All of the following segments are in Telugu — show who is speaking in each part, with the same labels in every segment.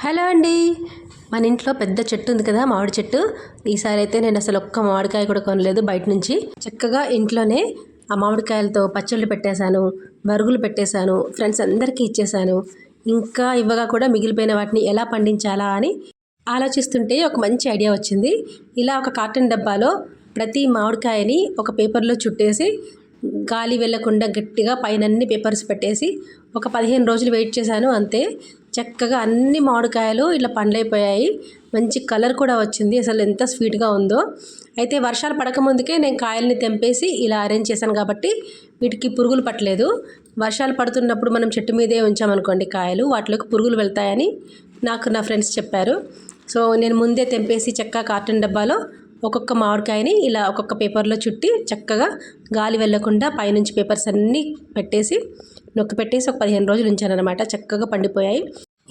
Speaker 1: హలో అండి. మన ఇంట్లో పెద్ద చెట్టు ఉంది కదా, మామిడి చెట్టు. ఈసారి అయితే నేను అసలు ఒక్క మామిడికాయ కూడా కొనలేదు బయట నుంచి. చక్కగా ఇంట్లోనే ఆ మామిడికాయలతో పచ్చళ్ళు పెట్టేశాను, మరుగులు పెట్టేశాను, ఫ్రెండ్స్ అందరికీ ఇచ్చేశాను. ఇంకా ఇవ్వగా కూడా మిగిలిపోయిన వాటిని ఎలా పండించాలా అని ఆలోచిస్తుంటే ఒక మంచి ఐడియా వచ్చింది. ఇలా ఒక కాటన్ డబ్బాలో ప్రతి మామిడికాయని ఒక పేపర్లో చుట్టేసి గాలి వెళ్ళకుండా గట్టిగా పైన అన్ని పేపర్స్ పెట్టేసి ఒక 15 రోజులు వెయిట్ చేశాను. అంతే, చక్కగా అన్ని మామిడికాయలు ఇట్లా పండ్లైపోయాయి. మంచి కలర్ కూడా వచ్చింది. అసలు ఎంత స్వీట్గా ఉందో. అయితే వర్షాలు పడకముందుకే నేను కాయల్ని తెంపేసి ఇలా అరేంజ్ చేశాను కాబట్టి వీటికి పురుగులు పట్టలేదు. వర్షాలు పడుతున్నప్పుడు మనం చెట్టు మీదే ఉంచామనుకోండి కాయలు, వాటిలోకి పురుగులు వెళ్తాయని నాకు నా ఫ్రెండ్స్ చెప్పారు. సో నేను ముందే తెంపేసి చక్కగా కాటన్ డబ్బాలో ఒక్కొక్క మామిడికాయని ఇలా ఒక్కొక్క పేపర్లో చుట్టి చక్కగా గాలి వెళ్ళకుండా పైనుంచి పేపర్స్ అన్నీ పెట్టేసి నొక్కి పెట్టేసి ఒక 15 రోజులు ఉంచానన్నమాట. చక్కగా పండిపోయాయి.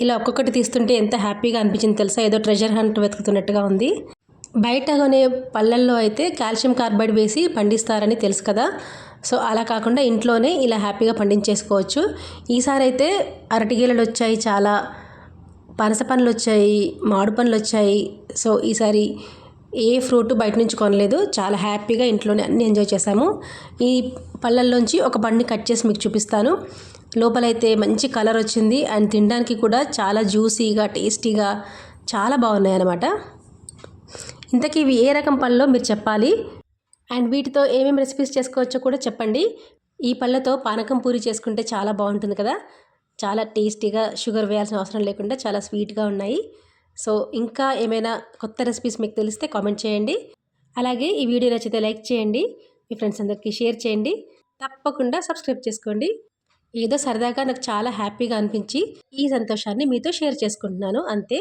Speaker 1: ఇలా ఒక్కొక్కటి తీస్తుంటే ఎంత హ్యాపీగా అనిపించింది తెలుసా, ఏదో ట్రెజర్ హంట్ వెతుకుతున్నట్టుగా ఉంది. బయట కొనే పళ్ళల్లో అయితే కాల్షియం కార్బైడ్ వేసి పండిస్తారని తెలుసు కదా. సో అలా కాకుండా ఇంట్లోనే ఇలా హ్యాపీగా పండించేసుకోవచ్చు. ఈసారి అయితే అరటిగేలలు వచ్చాయి, చాలా పనస పండ్లు వచ్చాయి, మామిడి పండ్లు వచ్చాయి. సో ఈసారి ఏ ఫ్రూట్ బయట నుంచి కొనలేదు. చాలా హ్యాపీగా ఇంట్లోనే అన్నీ ఎంజాయ్ చేశాము. ఈ పళ్ళల్లోంచి ఒక పండుని కట్ చేసి మీకు చూపిస్తాను. లోపలైతే మంచి కలర్ వచ్చింది అండ్ తినడానికి కూడా చాలా జ్యూసీగా టేస్టీగా చాలా బాగున్నాయి అన్నమాట. ఇంతకీ ఇవి ఏ రకం పళ్ళలో మీరు చెప్పాలి. అండ్ వీటితో ఏమేమి రెసిపీస్ చేసుకోవచ్చో కూడా చెప్పండి. ఈ పళ్ళతో పానకం పూరి చేసుకుంటే చాలా బాగుంటుంది కదా. చాలా టేస్టీగా, షుగర్ వేయాల్సిన అవసరం లేకుండా చాలా స్వీట్గా ఉన్నాయి. సో ఇంకా ఏమైనా కొత్త రెసిపీస్ మీకు తెలిస్తే కామెంట్ చేయండి. అలాగే ఈ వీడియో నచ్చితే లైక్ చేయండి, మీ ఫ్రెండ్స్ అందరికీ షేర్ చేయండి, తప్పకుండా సబ్స్క్రైబ్ చేసుకోండి. ఏదో సరదాగా నాకు చాలా హ్యాపీగా అనిపించి ఈ సంతోషాన్ని మీతో షేర్ చేసుకుంటున్నాను అంతే.